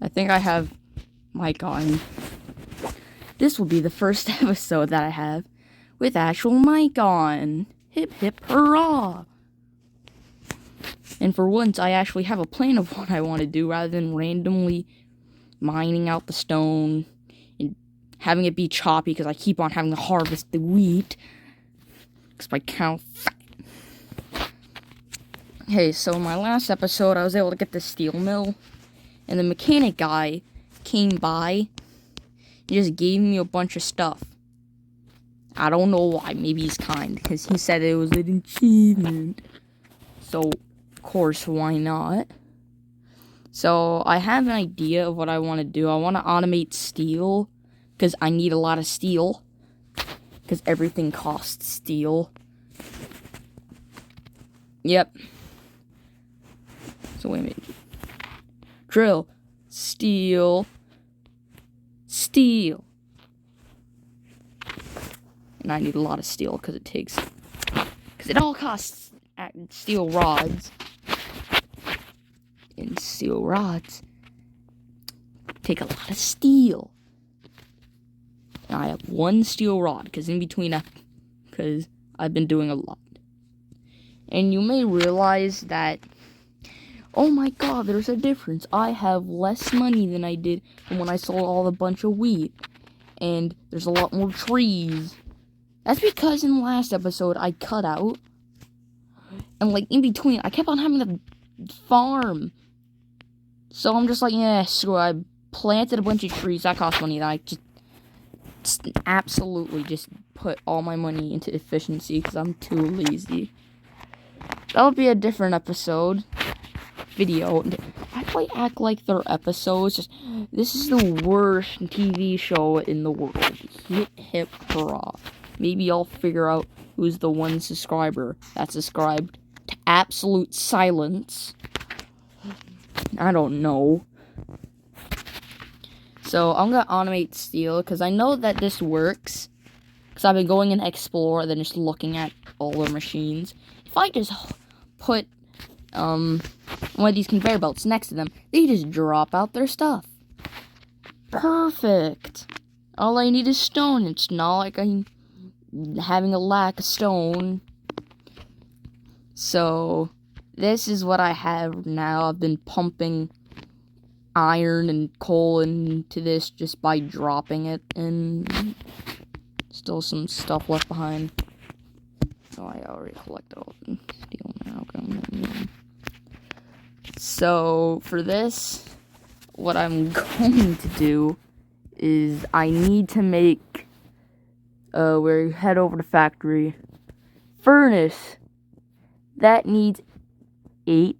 I think I have mic on. This will be the first episode that I have with actual mic on. Hip hip hurrah! And for once, I actually have a plan of what I want to do rather than randomly mining out the stone and having it be choppy because I keep on having to harvest the wheat. Because my cow fat. Hey, so in my last episode, I was able to get the steel mill, and the mechanic guy came by and just gave me a bunch of stuff. I don't know why. Maybe he's kind, because he said it was an achievement. So, of course, why not? So, I have an idea of what I want to do. I want to automate steel, because I need a lot of steel, because everything costs steel. Yep. So, wait a minute. Drill. Steel. Steel. And I need a lot of steel because it all costs steel rods. And steel rods take a lot of steel. And I have one steel rod because I've been doing a lot. And you may realize that, oh my god, there's a difference. I have less money than I did when I sold all the bunch of wheat. And there's a lot more trees. That's because in the last episode, I cut out. And, like, in between, I kept on having to farm. So I'm just like, yeah, screw it. I planted a bunch of trees. That cost money. And I just absolutely just put all my money into efficiency because I'm too lazy. That'll be a different episode. Video. I might act like they're episodes. This is the worst TV show in the world. Hip hip hurrah. Maybe I'll figure out who's the one subscriber that's subscribed to absolute silence. I don't know. So I'm gonna automate steel because I know that this works. Because I've been going and explore and then just looking at all the machines. If I just put one of these conveyor belts next to them, they just drop out their stuff. Perfect. All I need is stone. It's not like I'm having a lack of stone. So, this is what I have now. I've been pumping iron and coal into this just by dropping it, and still some stuff left behind. Oh, I already collected all the steel now. So, for this, what I'm going to do is I need to make we head over to factory. Furnace. That needs 8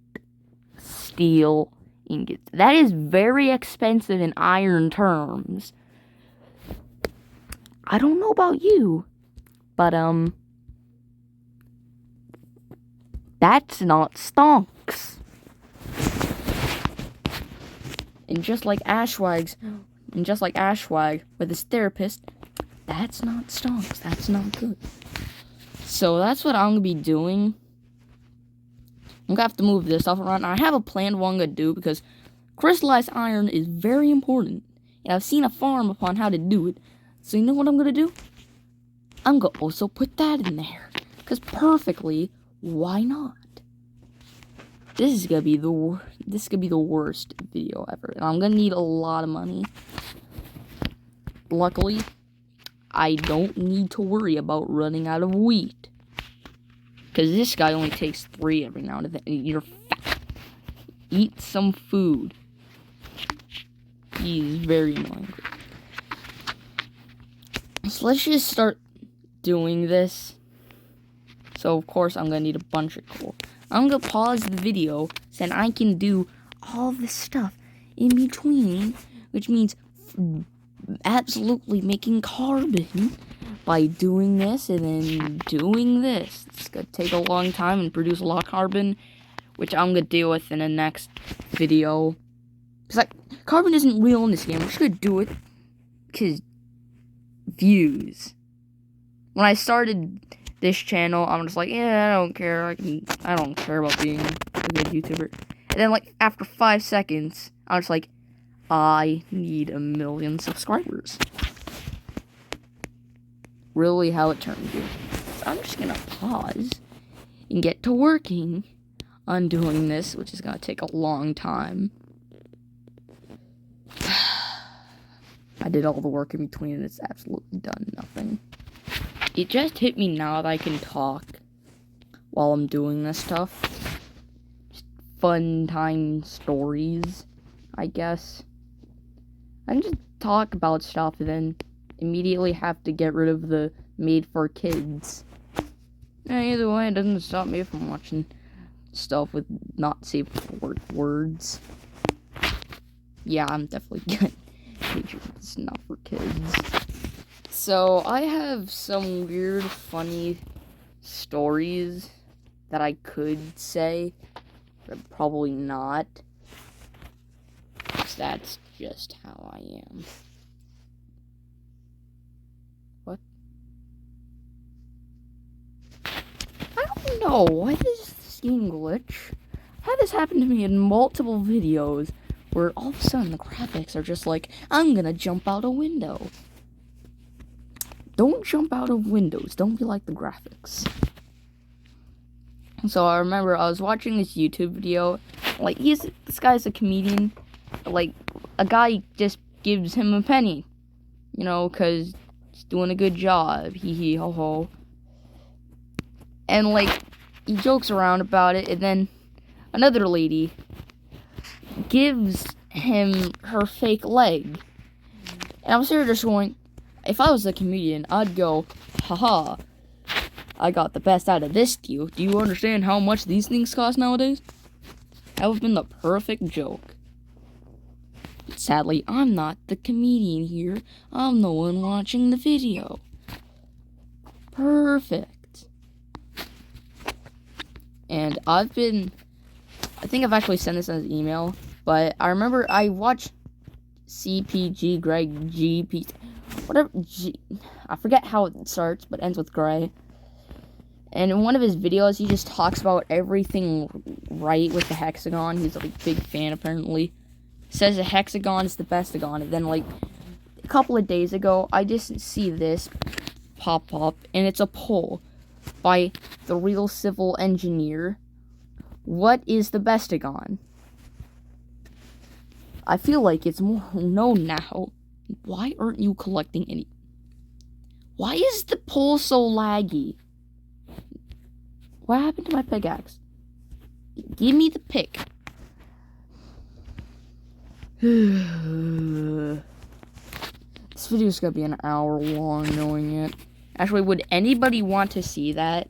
steel ingots. That is very expensive in iron terms. I don't know about you, but that's not stonks. And just like Ashwag with his therapist, that's not stonks. That's not good. So that's what I'm gonna be doing. I'm gonna have to move this stuff around. I have a plan of what I'm gonna do because crystallized iron is very important. And I've seen a farm upon how to do it. So you know what I'm gonna do? I'm gonna also put that in there. Because perfectly, why not? This is gonna be the worst video ever. And I'm gonna need a lot of money. Luckily, I don't need to worry about running out of wheat. Because this guy only takes 3 every now and then. You're fat. Eat some food. He's very annoying. So let's just start doing this. So, of course, I'm going to need a bunch of coal. I'm going to pause the video so I can do all this stuff in between. Which means absolutely making carbon by doing this and then doing this. It's going to take a long time and produce a lot of carbon, which I'm going to deal with in the next video. Because, like, carbon isn't real in this game. I'm just going to do it because views. When I started this channel, I'm just like, yeah, I don't care. I don't care about being a good YouTuber. And then, like, after 5 seconds, I was like, I need 1 million subscribers. Really how it turned here. So I'm just gonna pause and get to working on doing this, which is gonna take a long time. I did all the work in between and it's absolutely done nothing. It just hit me now that I can talk while I'm doing this stuff. Just fun time stories, I guess. I can just talk about stuff and then immediately have to get rid of the made for kids. Either way, it doesn't stop me from watching stuff with not safe for words. Yeah, I'm definitely gonna make sure it's not for kids. So, I have some weird, funny stories that I could say, but probably not. Because that's just how I am. What? I don't know. Why is this game glitch? I've had this happen to me in multiple videos where all of a sudden the graphics are just like, I'm gonna jump out a window. Don't jump out of windows. Don't be like the graphics. So I remember I was watching this YouTube video. Like, this guy's a comedian. Like, a guy just gives him a penny. You know, because he's doing a good job. Hee hee ho ho. And, like, he jokes around about it. And then another lady gives him her fake leg. And I was there just going, if I was a comedian, I'd go, haha, I got the best out of this deal. Do you understand how much these things cost nowadays? That would have been the perfect joke. But sadly, I'm not the comedian here. I'm the one watching the video. Perfect. And I think I've actually sent this as an email, but I remember I watched CPG Greg GP, whatever, I forget how it starts, but ends with Gray. And in one of his videos, he just talks about everything right with the hexagon. He's a big fan, apparently. Says the hexagon is the bestagon. And then, like, a couple of days ago, I just see this pop up, and it's a poll by the Real Civil Engineer. What is the bestagon? I feel like it's more known now. Why aren't you collecting any? Why is the poll so laggy? What happened to my pickaxe? Give me the pick. This video's gonna be an hour long knowing it. Actually, would anybody want to see that?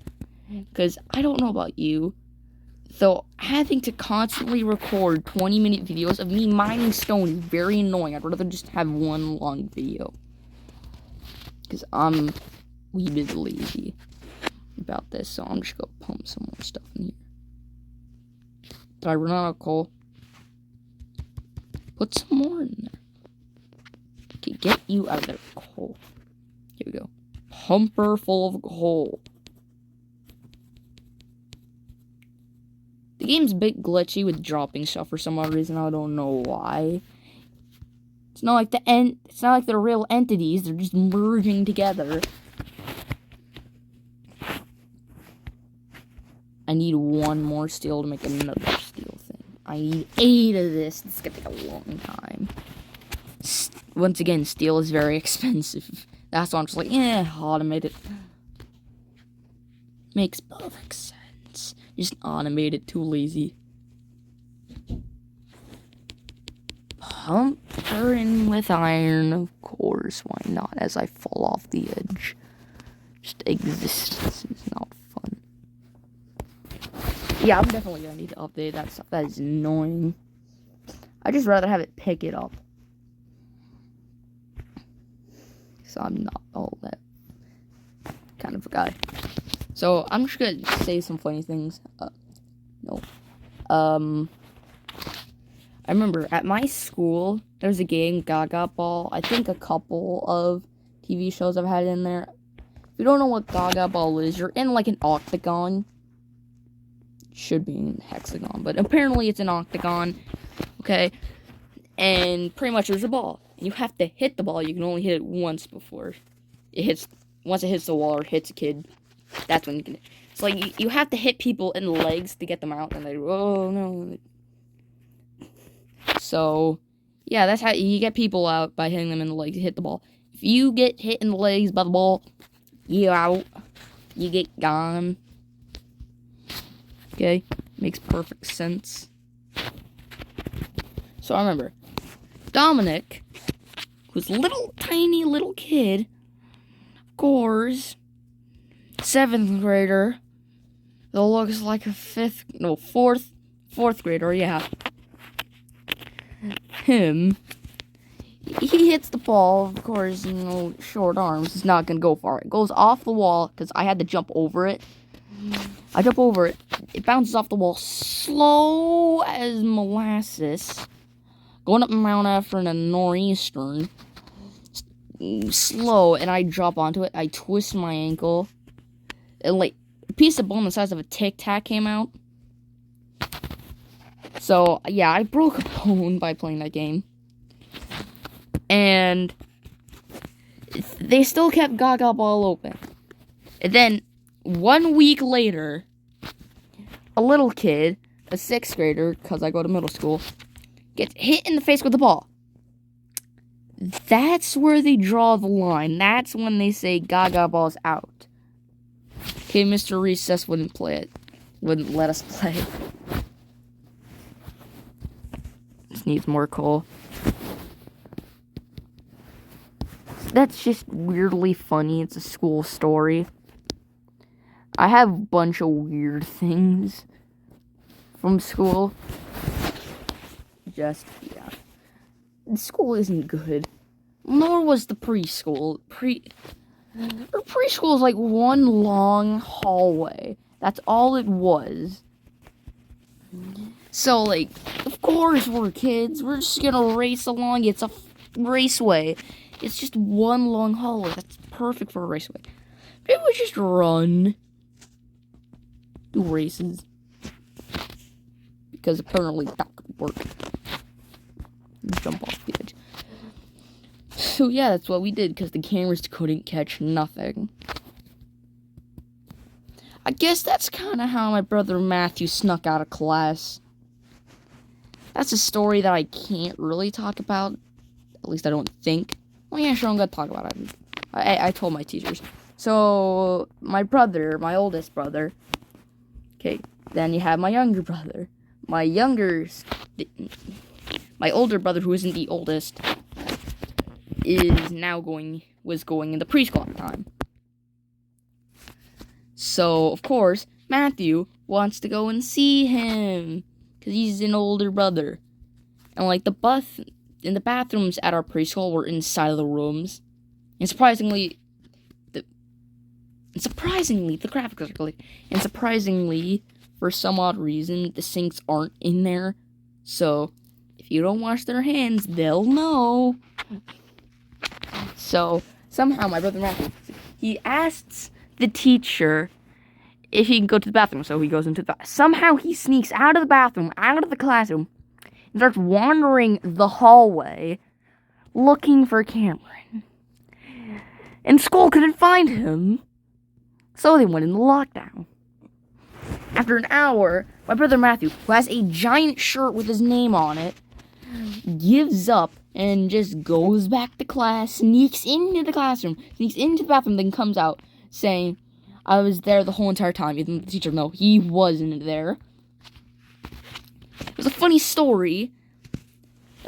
Because I don't know about you. So, having to constantly record 20-minute videos of me mining stone is very annoying. I'd rather just have one long video. Because I'm a wee bit lazy about this, so I'm just gonna pump some more stuff in here. Did I run out of coal? Put some more in there. Okay, get you out of there, coal. Here we go. Pumper full of coal. The game's a bit glitchy with dropping stuff for some odd reason. I don't know why. It's not like it's not like they're real entities. They're just merging together. I need one more steel to make another steel thing. I need 8 of this. It's gonna take a long time. Once again, steel is very expensive. That's why I'm just like, automate it. Makes perfect sense. Just automate it, too lazy. Pumper in with iron, of course. Why not? As I fall off the edge. Just existence is not fun. Yeah, I'm definitely gonna need to update that stuff. That is annoying. I'd just rather have it pick it up. So I'm not all that kind of a guy. So I'm just gonna say some funny things. I remember at my school, there's a game, Gaga Ball. I think a couple of TV shows I've had in there. If you don't know what Gaga Ball is, you're in like an octagon. It should be in hexagon, but apparently it's an octagon. Okay. And pretty much there's a ball. And you have to hit the ball. You can only hit it once before it hits. Once it hits the wall or hits a kid, that's when you can. It's like you have to hit people in the legs to get them out. And they, oh no. So, yeah, that's how you get people out, by hitting them in the legs to hit the ball. If you get hit in the legs by the ball, you're out. You get gone. Okay? Makes perfect sense. So I remember, Dominic, who's a little tiny little kid, of course, 7th grader, that looks like a 4th grader, yeah. Him, he hits the ball, of course, short arms, he's not gonna go far. It goes off the wall, because I had to jump over it. I jump over it, it bounces off the wall, slow as molasses, going up Mount After in a nor'eastern, slow, and I drop onto it, I twist my ankle, and like, a piece of bone the size of a Tic Tac came out. So, yeah, I broke a bone by playing that game. And they still kept Gaga Ball open. And then, 1 week later, a little kid, a 6th grader, because I go to middle school, gets hit in the face with the ball. That's where they draw the line. That's when they say Gaga Ball's out. Okay, Mr. Recess wouldn't play it. Wouldn't let us play it. This needs more coal. That's just weirdly funny. It's a school story. I have a bunch of weird things from school. Yeah. The school isn't good. Nor was the preschool. Preschool is like one long hallway. That's all it was. So, like, of course we're kids. We're just gonna race along. It's a raceway. It's just one long hallway. That's perfect for a raceway. Maybe we just run. Do races. Because apparently that could work. Jump off the edge. So yeah, that's what we did, because the cameras couldn't catch nothing. I guess that's kind of how my brother Matthew snuck out of class. That's a story that I can't really talk about. At least I don't think. Well, yeah, sure, I'm gonna talk about it. I told my teachers. So, my brother, my oldest brother. Okay, then you have my younger brother. My older brother, who isn't the oldest, was going into preschool at the time. So, of course, Matthew wants to go and see him, because he's an older brother. And, like, the bathrooms at our preschool were inside of the rooms. And surprisingly, the graphics are good. And surprisingly, for some odd reason, the sinks aren't in there. So, if you don't wash their hands, they'll know. So, somehow my brother Matthew, he asks the teacher if he can go to the bathroom. So he goes into the bathroom. Somehow he sneaks out of the bathroom, out of the classroom, and starts wandering the hallway looking for Cameron. And school couldn't find him. So they went into lockdown. After an hour, my brother Matthew, who has a giant shirt with his name on it, gives up and just goes back to class, sneaks into the classroom, sneaks into the bathroom, then comes out saying, I was there the whole entire time. Even the teacher, no, he wasn't there. It was a funny story.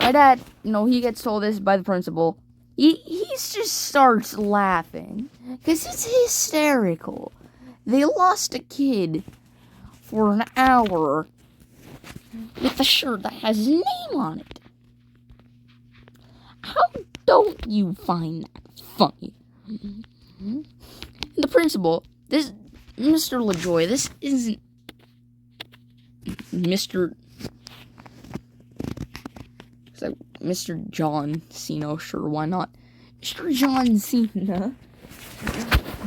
My dad, he gets told this by the principal. He just starts laughing, because it's hysterical. They lost a kid for an hour with a shirt that has his name on it. How don't you find that funny? And the principal, this Mr. LaJoy, this isn't Mr. John Cena, sure, why not? Mr. John Cena.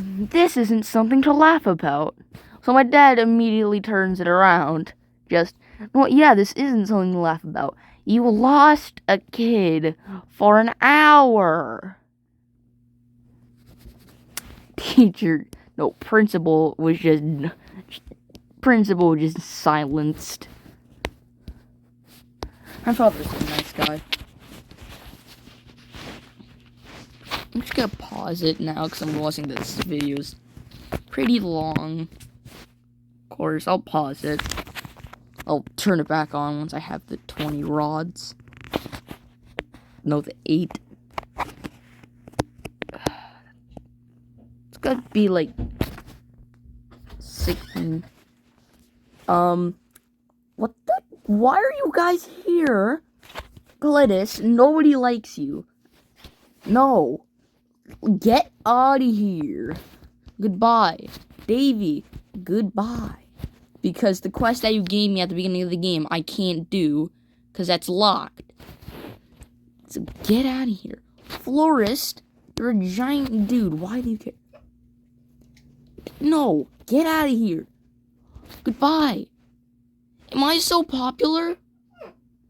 This isn't something to laugh about. So my dad immediately turns it around. This isn't something to laugh about. You lost a kid for an hour. Teacher, no, principal was just silenced. My father's a nice guy. I'm just gonna pause it now because I'm watching this video's pretty long. Of course, I'll pause it. I'll turn it back on once I have the 20 rods. No, the 8. It's gotta be like 16. What the? Why are you guys here? Gladys, nobody likes you. No. Get out of here. Goodbye. Davey, goodbye. Because the quest that you gave me at the beginning of the game, I can't do. Because that's locked. So get out of here. Florist, you're a giant dude. Why do you care? No, get out of here. Goodbye. Am I so popular?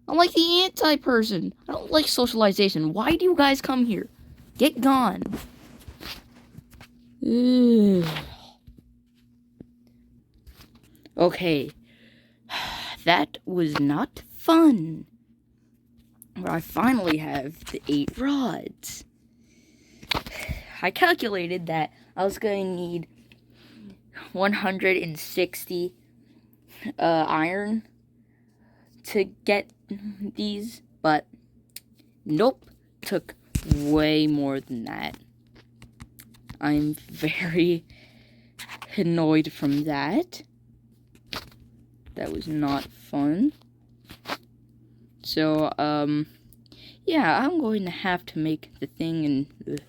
I'm like the anti-person. I don't like socialization. Why do you guys come here? Get gone. Ugh. Okay. That was not fun. But I finally have the 8 rods. I calculated that I was going to need 160 iron to get these, but nope, took way more than that. I'm very annoyed from that. That was not fun. So, yeah, I'm going to have to make the thing, and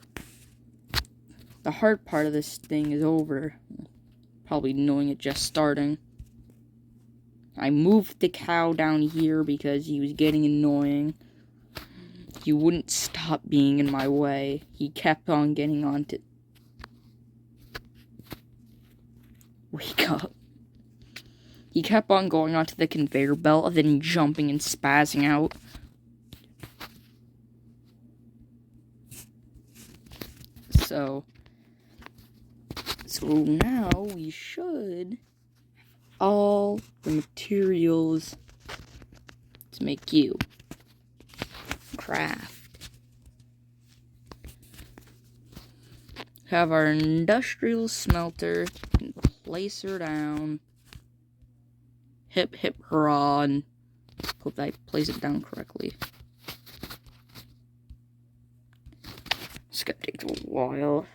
the hard part of this thing is over. Probably knowing it just starting. I moved the cow down here because he was getting annoying. He wouldn't stop being in my way. He kept on getting onto... Wake up. He kept on going onto the conveyor belt and then jumping and spazzing out. So now we should all the materials to make you craft. Have our industrial smelter, place her down. Hip hip hurrah, and hope I place it down correctly. It's gonna take a while.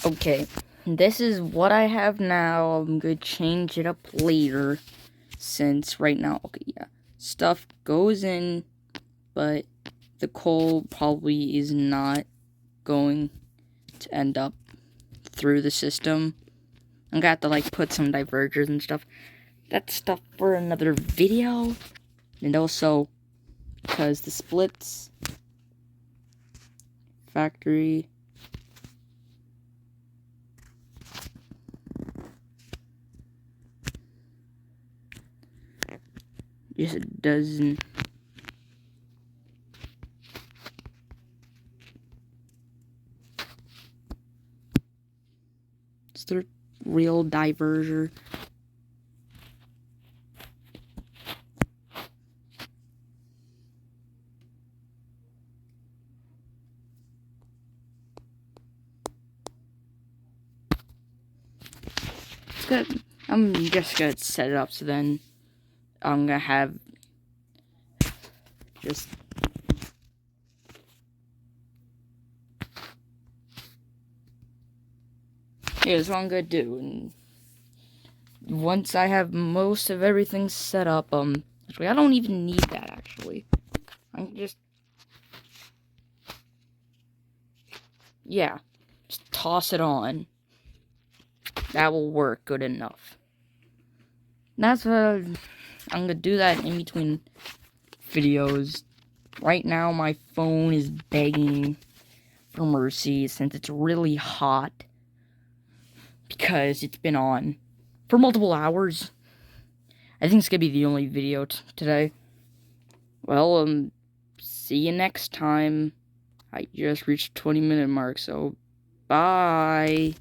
Okay, this is what I have now. I'm gonna change it up later, since right now, okay, yeah, stuff goes in, but the coal probably is not going to end up through the system. I'm gonna have to, like, put some divergers and stuff. That's stuff for another video. And also, because the splits, factory, just doesn't. It's the real diverger. It's good. I'm just gonna set it up so then I'm gonna have just here's what I'm gonna do, and once I have most of everything set up, actually I don't even need that actually. I can just just toss it on. That will work good enough. That's what I'm gonna do that in between videos. Right now my phone is begging for mercy since it's really hot because it's been on for multiple hours. I think it's gonna be the only video today. Well, see you next time. I just reached 20-minute mark, so bye.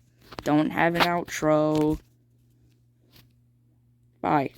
Don't have an outro. Bye.